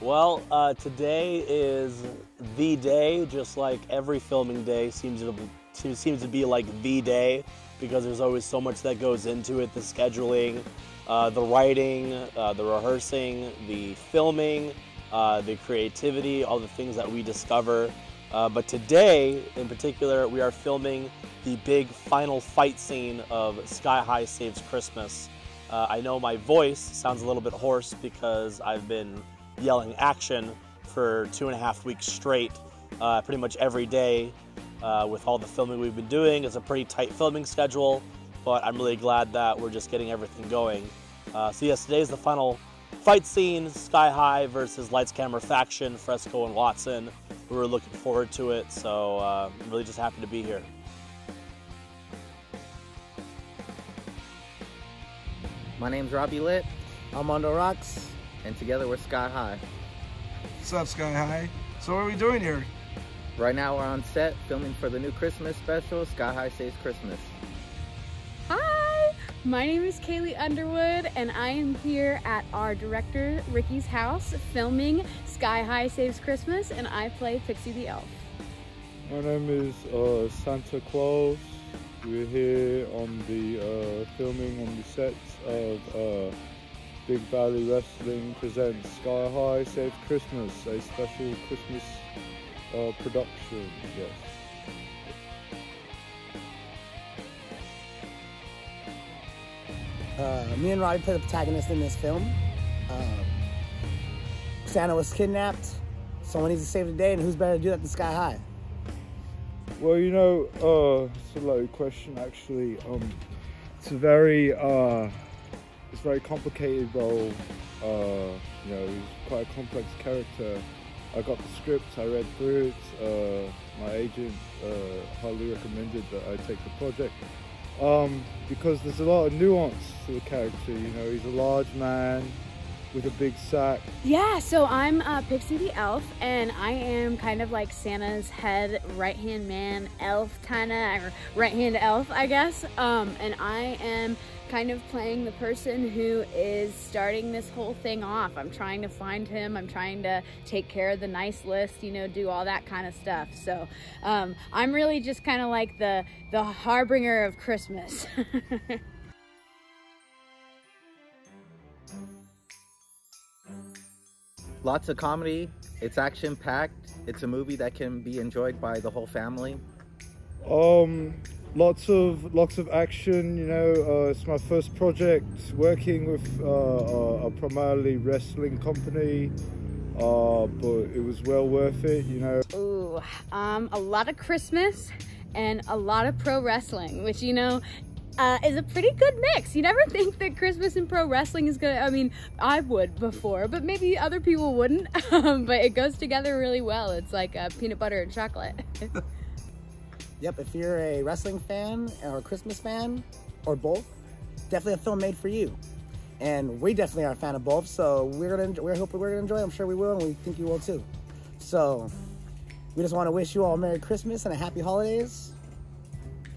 Today is the day, just like every filming day seems to be like the day, because there's always so much that goes into it: the scheduling, the writing, the rehearsing, the filming, the creativity, all the things that we discover. But today, in particular, we are filming the big final fight scene of Sky High Saves Christmas. I know my voice sounds a little bit hoarse because I've been yelling action for 2.5 weeks straight, pretty much every day with all the filming we've been doing. It's a pretty tight filming schedule, but I'm really glad that we're just getting everything going. So yes, today is the final fight scene, Sky High versus Lights Camera Faction, Fresco and Watson. We were looking forward to it, so I'm really just happy to be here. My name's Robbie Litt. I'm Mondo Rocks. And together we're Sky High. What's up, Sky High? So what are we doing here? Right now we're on set filming for the new Christmas special, Sky High Saves Christmas. Hi, my name is Kaylee Underwood, and I am here at our director Ricky's house filming Sky High Saves Christmas, and I play Pixie the Elf. My name is Santa Claus. We're here on the filming on the sets of Big Valley Wrestling presents Sky High Saves Christmas, a special Christmas production, yes. Me and Robbie play the protagonist in this film. Santa was kidnapped, someone needs to save the day, and who's better to do that than Sky High? Well, you know, it's a loaded question actually. It's a very complicated role. You know, he's quite a complex character. I got the script, I read through it. My agent highly recommended that I take the project because there's a lot of nuance to the character. You know, he's a large man with a big sack. Yeah, so I'm Pixie the Elf, and I am kind of like Santa's head right-hand man, elf kinda, or right-hand elf, I guess. And I am kind of playing the person who is starting this whole thing off. I'm trying to find him, I'm trying to take care of the nice list, you know, do all that kind of stuff. So I'm really just kind of like the harbinger of Christmas. Lots of comedy, it's action-packed, it's a movie that can be enjoyed by the whole family. Lots of action, you know. It's my first project working with a primarily wrestling company, but it was well worth it, you know. Ooh, a lot of Christmas and a lot of pro wrestling, which, you know, is a pretty good mix. You never think that Christmas and pro wrestling is gonna, I mean, I would before, but maybe other people wouldn't, but it goes together really well. It's like peanut butter and chocolate. Yep, if you're a wrestling fan or a Christmas fan, or both, definitely a film made for you. And we definitely are a fan of both, so we're hoping we're gonna enjoy it. I'm sure we will, and we think you will too. So we just want to wish you all a Merry Christmas and a Happy Holidays,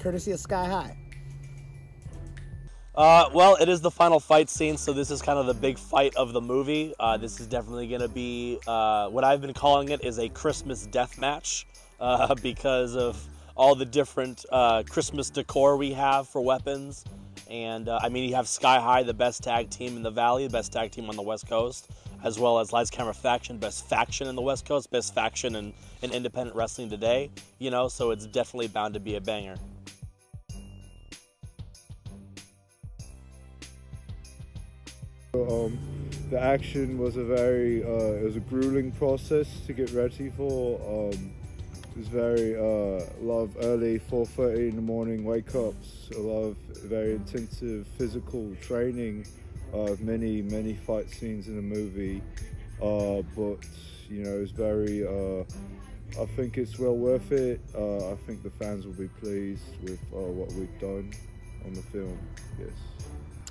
courtesy of Sky High. Well, it is the final fight scene, so this is kind of the big fight of the movie. This is definitely going to be, what I've been calling it is a Christmas death match, because of all the different Christmas decor we have for weapons. And I mean, you have Sky High, the best tag team in the Valley, the best tag team on the West Coast, as well as Lights Camera Faction, best faction in the West Coast, best faction in independent wrestling today, you know, so it's definitely bound to be a banger. The action was it was a grueling process to get ready for. It was a lot of early 4:30 in the morning wake-ups, a lot of very intensive physical training, many fight scenes in the movie, but you know, it's very, I think it's well worth it. I think the fans will be pleased with what we've done on the film, yes.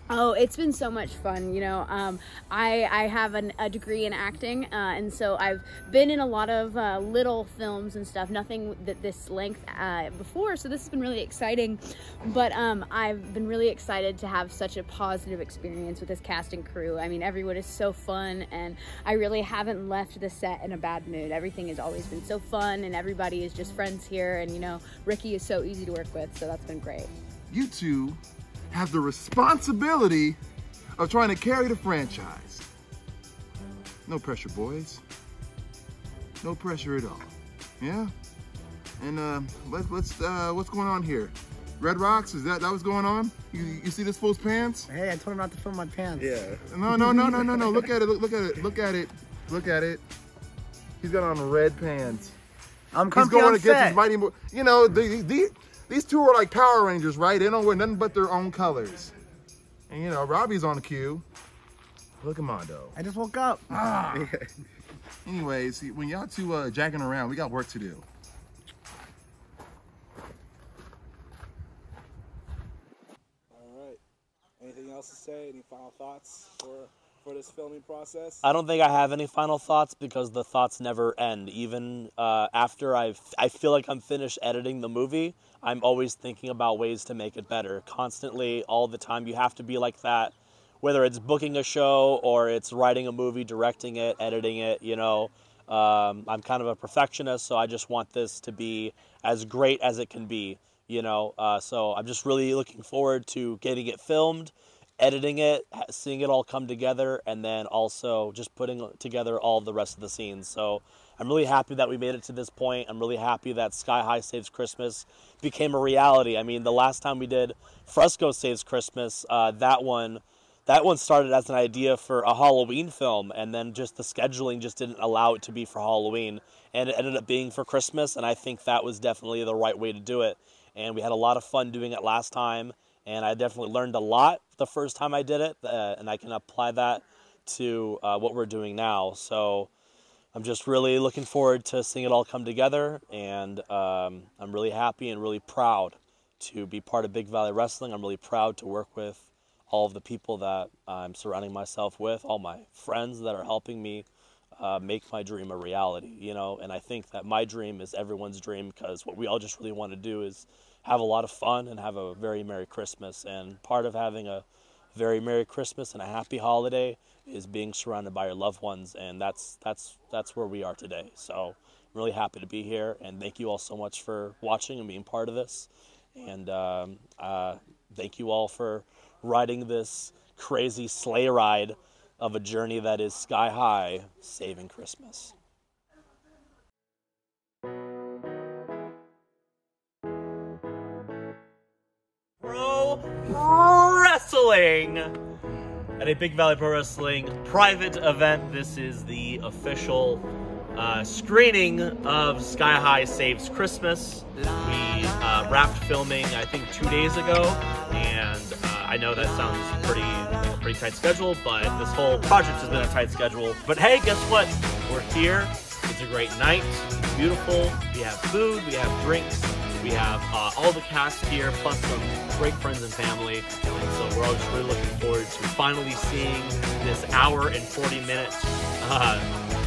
Oh, it's been so much fun. You know, I have a degree in acting, and so I've been in a lot of little films and stuff, nothing that this length before, so this has been really exciting. But I've been really excited to have such a positive experience with this cast and crew. I mean, everyone is so fun, and I really haven't left the set in a bad mood. Everything has always been so fun, and everybody is just friends here, and you know, Ricky is so easy to work with, so that's been great. You two have the responsibility of trying to carry the franchise. No pressure, boys. No pressure at all. Yeah? And what's going on here? Red Rocks, is that what's going on? You see this fool's pants? Hey, I told him not to film my pants. Yeah. No. Look at it. Look at it. He's got on red pants. I'm He's comfy going on against set. his mighty. You know, these two are like Power Rangers, right? They don't wear nothing but their own colors. And you know, Robbie's on cue. Look at Mondo. I just woke up. Anyways, when y'all two jacking around, we got work to do. All right. Anything else to say? Any final thoughts for this filming process? I don't think I have any final thoughts because the thoughts never end. Even after I feel like I'm finished editing the movie, I'm always thinking about ways to make it better. Constantly, all the time. You have to be like that, whether it's booking a show or it's writing a movie, directing it, editing it, you know. I'm kind of a perfectionist, so I just want this to be as great as it can be, you know. So I'm just really looking forward to getting it filmed, editing it, seeing it all come together, and then also just putting together all the rest of the scenes. So I'm really happy that we made it to this point. I'm really happy that Sky High Saves Christmas became a reality. I mean, the last time we did Fresco Saves Christmas, that one started as an idea for a Halloween film, and then just the scheduling just didn't allow it to be for Halloween, and it ended up being for Christmas, and I think that was definitely the right way to do it. And we had a lot of fun doing it last time, and I definitely learned a lot the first time I did it, and I can apply that to what we're doing now. So I'm just really looking forward to seeing it all come together, and I'm really happy and really proud to be part of Big Valley Wrestling. I'm really proud to work with all of the people that I'm surrounding myself with, all my friends that are helping me make my dream a reality, you know. And I think that my dream is everyone's dream, because what we all just really want to do is have a lot of fun and have a very Merry Christmas. And part of having a very Merry Christmas and a happy holiday is being surrounded by your loved ones, and that's where we are today. So I'm really happy to be here, and thank you all so much for watching and being part of this. And thank you all for riding this crazy sleigh ride of a journey that is Sky High saving Christmas. Pro Wrestling! At a Big Valley Pro Wrestling private event, this is the official screening of Sky High Saves Christmas. We wrapped filming, I think, 2 days ago, and I know that sounds like a pretty tight schedule, but this whole project has been a tight schedule. But hey, guess what? We're here. It's a great night. It's beautiful. We have food. We have drinks. We have all the cast here, plus some great friends and family. And so we're all just really looking forward to finally seeing this hour and 40-minute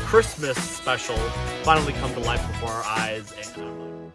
Christmas special finally come to life before our eyes. And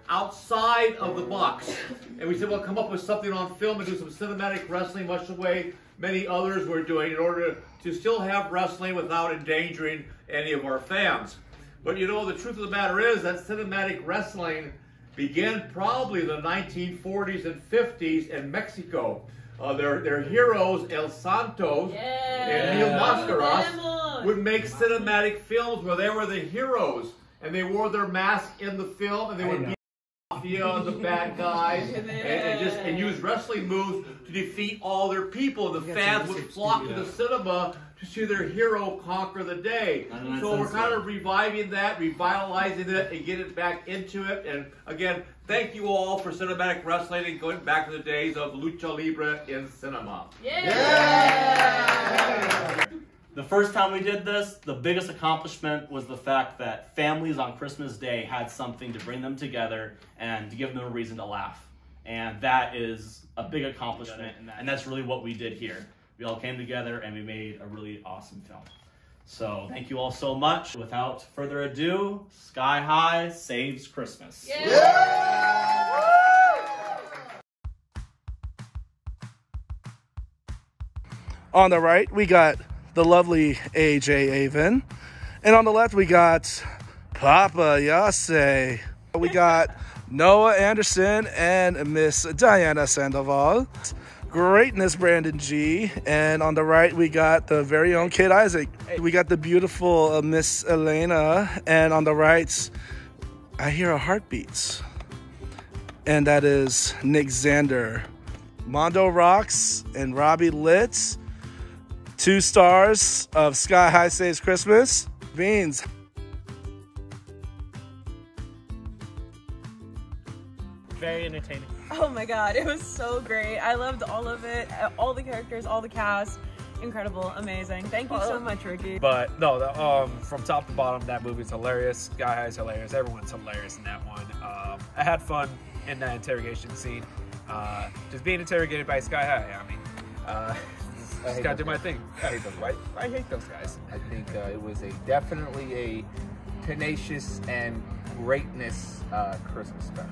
outside of the box, and we said we'll come up with something on film and do some cinematic wrestling, much the way many others were doing, in order to still have wrestling without endangering any of our fans. But you know, the truth of the matter is that cinematic wrestling began probably in the 1940s and 50s in Mexico. Their heroes, El Santos and Mil Mascaras, would make cinematic films where they were the heroes, and they wore their mask in the film, and they would be the bad guys, and use wrestling moves to defeat all their people. The fans would flock to the cinema to see their hero conquer the day. So we're kind of reviving that, revitalizing it, and getting back into it. And again, thank you all for cinematic wrestling and going back to the days of lucha libre in cinema. The first time we did this, the biggest accomplishment was the fact that families on Christmas Day had something to bring them together and to give them a reason to laugh. And that is a big accomplishment, and that's really what we did here. We all came together and we made a really awesome film. So thank you all so much. Without further ado, Sky High saves Christmas. Yeah. On the right, we got the lovely AJ Avon. And on the left, we got Papa Yase. We got Noah Anderson and Miss Diana Sandoval. Greatness Brandon G. And on the right, we got the very own Kid Isaac. We got the beautiful Miss Elena. And on the right, I hear a heartbeat. And that is Nick Xander. Mondo Rocks and Robbie Litz. 2 stars of Sky High Saves Christmas. Beans. Very entertaining. Oh my god, it was so great. I loved all of it, all the characters, all the cast. Incredible, amazing. Thank you so much, Ricky. But no, from top to bottom, that movie's hilarious. Sky High's hilarious. Everyone's hilarious in that one. I had fun in that interrogation scene. Just being interrogated by Sky High. I mean, just gotta do my thing. I hate those. I hate those guys. I think it was definitely a tenacious and greatness Christmas special.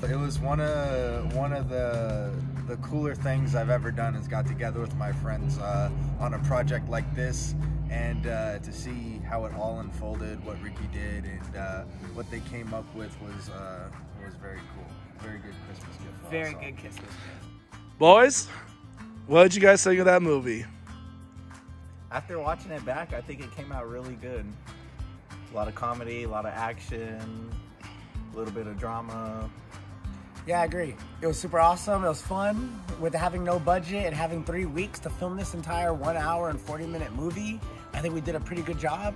It was one of the cooler things I've ever done is got together with my friends on a project like this, and to see how it all unfolded, what Ricky did, and what they came up with was very cool. Very good Christmas gift. Very good Christmas gift. Boys, what did you guys think of that movie? After watching it back, I think it came out really good. A lot of comedy, a lot of action, a little bit of drama. Yeah, I agree. It was super awesome. It was fun. With having no budget and having 3 weeks to film this entire 1 hour and 40-minute movie, I think we did a pretty good job.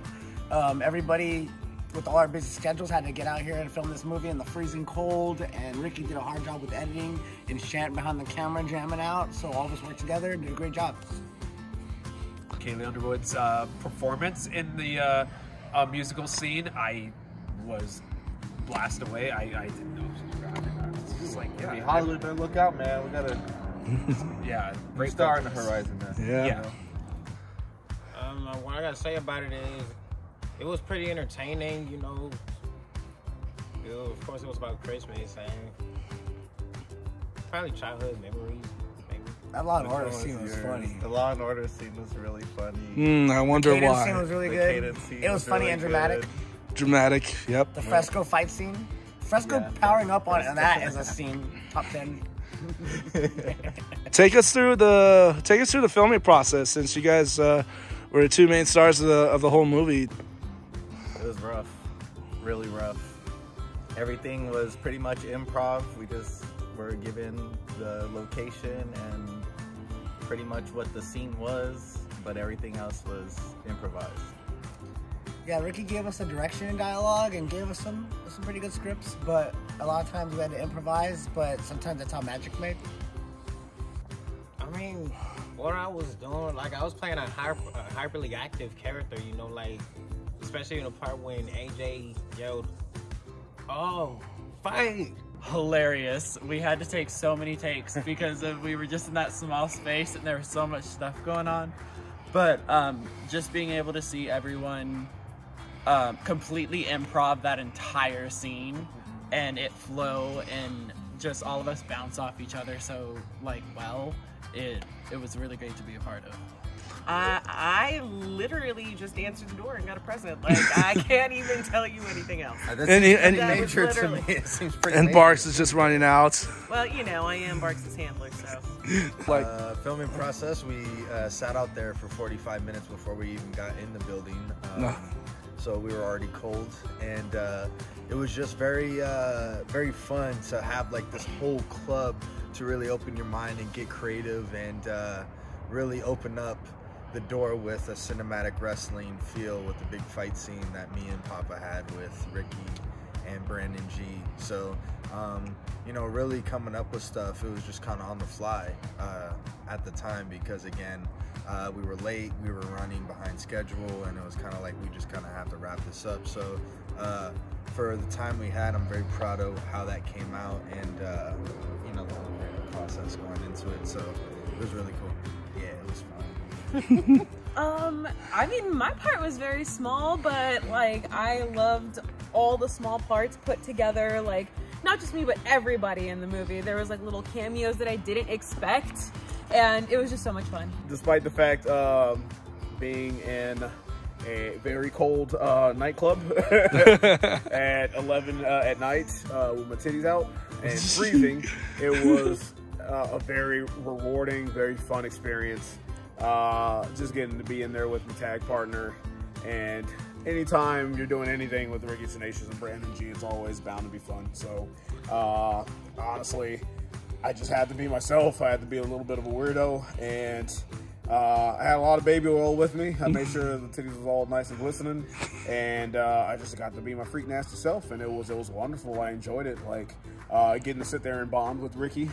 Everybody, with all our busy schedules, had to get out here and film this movie in the freezing cold, and Ricky did a hard job with editing and Shant behind the camera jamming out, so all of us worked together and did a great job. Kaylee Underwood's performance in the musical scene, I was blasted away. I didn't know she was rapping. I was just like, yeah. Hey, Hollywood better look out, man. We got a yeah, great star in the horizon, man. Yeah. What I gotta say about it is, it was pretty entertaining. You know, of course, it was about Christmas and probably childhood memories. Maybe. That Law and Order scene was funny. The Law and Order scene was really funny. I wonder the cadence why. Scene was really good. It was funny really and dramatic. Dramatic, yep. The Fresco fight scene. Fresco powering up on that is a scene. Top 10. Take us through the filming process, since you guys were the 2 main stars of the whole movie. It was rough, really rough. Everything was pretty much improv. We just were given the location and pretty much what the scene was, but everything else was improvised. Yeah, Ricky gave us a direction and dialogue and gave us some pretty good scripts, but a lot of times we had to improvise, but sometimes that's how magic's made. I mean, what I was doing, like I was playing a hyperly active character, you know, like especially in the part when AJ yelled, "Oh, fight!" Hilarious. We had to take so many takes because we were just in that small space and there was so much stuff going on. But just being able to see everyone completely improv that entire scene and it flow and just all of us bounce off each other so well, it was really great to be a part of. I literally just answered the door and got a present. Like, I can't even tell you anything else. And major to me. It seems pretty and major. Barks is just running out. Well, you know, I am Barks' handler, so. Filming process, we sat out there for 45 minutes before we even got in the building. So we were already cold, and it was just very fun to have like this whole club to really open your mind and get creative and really open up the door with a cinematic wrestling feel with the big fight scene that me and Papa had with Ricky and Brandon G. So, you know, really coming up with stuff, it was just kind of on the fly at the time because, again, we were late, we were running behind schedule, and it was kind of like we just kind of have to wrap this up. So for the time we had, I'm very proud of how that came out, and you know, the whole creative process going into it. So it was really cool. Yeah, it was fun. I mean, my part was very small, but like I loved all the small parts put together. Like not just me, but everybody in the movie. There was like little cameos that I didn't expect, and it was just so much fun. Despite the fact being in a very cold nightclub at 11 at night with my titties out and freezing, it was a very rewarding, very fun experience. Just getting to be in there with my tag partner, and anytime you're doing anything with Ricky Tenacious and Brandon G, it's always bound to be fun. So honestly, I just had to be myself. I had to be a little bit of a weirdo, and I had a lot of baby oil with me. I made sure the titties was all nice and glistening, and I just got to be my freak nasty self, and it was wonderful. I enjoyed it. Like getting to sit there and bond with Ricky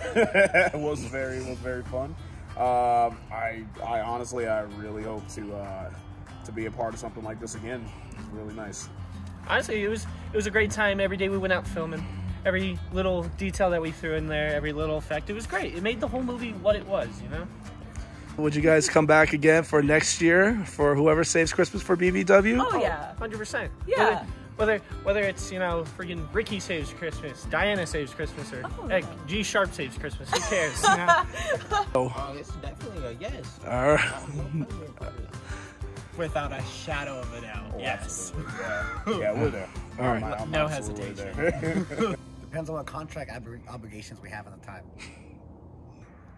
was very fun. I honestly, I really hope to be a part of something like this again. It's really nice. Honestly, it was a great time. Every day we went out filming. Every little detail that we threw in there, every little effect, it was great. It made the whole movie what it was, you know? Would you guys come back again for next year for whoever saves Christmas for BVW? Oh yeah, 100%. Yeah. Whether it's, you know, friggin' Ricky saves Christmas, Diana saves Christmas, or heck, G Sharp saves Christmas. Who cares? You know? Oh, it's definitely a yes. All right. Without a shadow of a doubt. Yes. Yeah, we're there. All right. I'm No absolutely hesitation. there. Depends on what contract obligations we have at the time.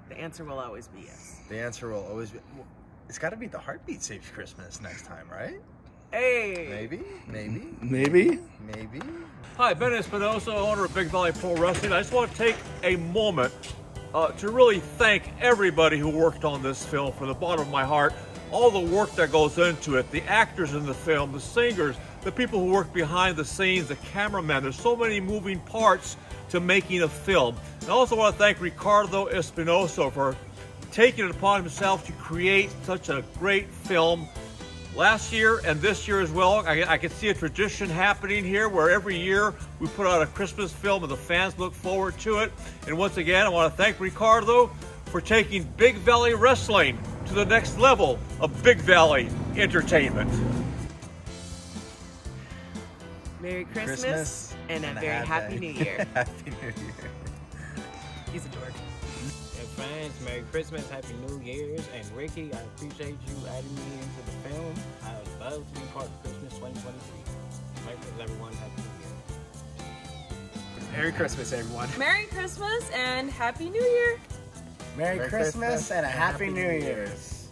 The answer will always be yes. The answer will always be. It's got to be the Heartbeat Saves Christmas next time, right? Hey. Maybe. Hi, Ben Espinosa, owner of Big Valley Pro Wrestling. I just want to take a moment to really thank everybody who worked on this film from the bottom of my heart. All the work that goes into it, the actors in the film, the singers, the people who work behind the scenes, the cameraman. There's so many moving parts to making a film. And I also want to thank Ricardo Espinosa for taking it upon himself to create such a great film last year and this year as well. I can see a tradition happening here where every year we put out a Christmas film and the fans look forward to it. And once again, I want to thank Ricardo for taking Big Valley Wrestling to the next level of Big Valley entertainment. Merry Christmas and a very Happy New Year. Happy New Year. He's a dork. And fans, Merry Christmas, Happy New Year's, and Ricky, I appreciate you adding me into the film. I would love to be part of Christmas 2023. Merry Christmas, everyone. Happy New Year. Merry Christmas, everyone. Merry Christmas and Happy New Year. Merry Christmas and a Happy New Year's.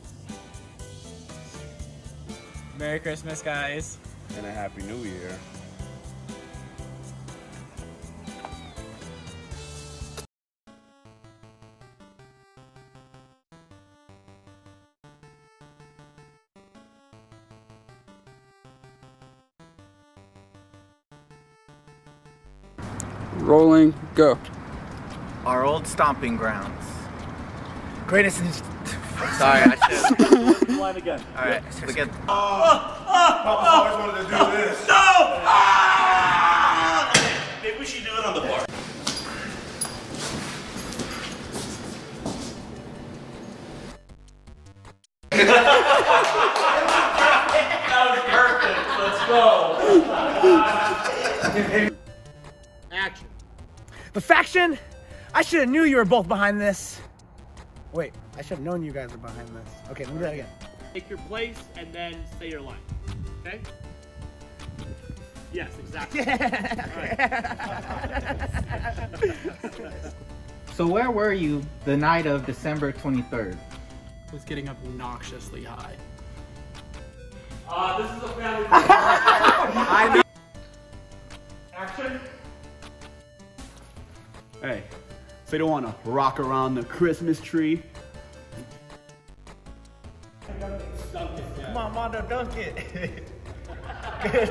Merry Christmas, guys. And a Happy New Year. Rolling, go. Our old stomping grounds. Greatest. Sorry, I should. Line again. All right, forget. Papa always wanted to do this. No! Maybe we should do it on the bar. That was perfect. Let's go. Action. The faction? I should have knew you were both behind this. Wait, I should have known you guys were behind this. Okay, let me do that again. Take your place and then say your line. Okay? Yes, exactly. So where were you the night of December 23rd? Was getting obnoxiously high. This is a family. I know. Action. Hey, so you don't want to rock around the Christmas tree? Come on, Mondo, dunk it.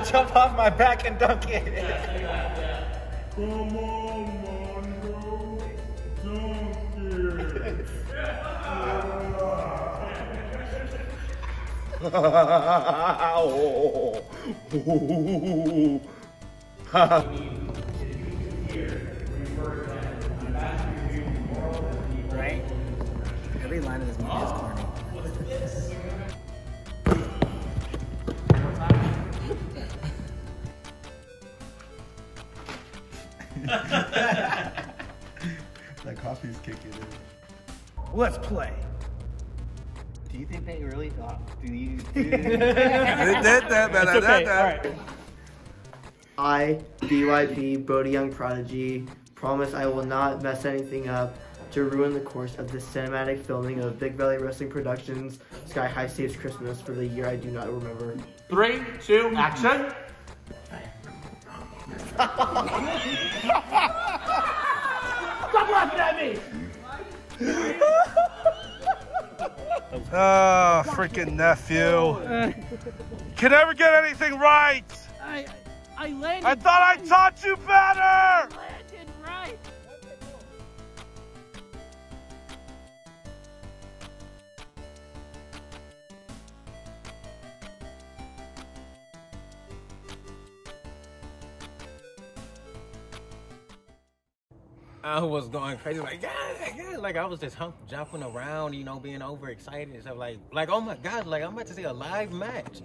Jump off my back and dunk it. Come on, Mondo. Dunk it. Right? Every line of this movie is corny. That coffee's kicking in. Let's play. Do you think they really thought? Do you? It's okay. All right. I, BYP, Brody Young Prodigy, promise I will not mess anything up to ruin the course of the cinematic filming of Big Valley Wrestling Productions Sky High Saves Christmas for the year I do not remember. 3, 2, action. Stop laughing at me! Oh, freaking nephew. Can never get anything right. I landed. I thought I taught you better. I landed right. I was going crazy, like, yeah, like I was just jumping around, you know, being overexcited and stuff, like, oh my God, like I'm about to see a live match.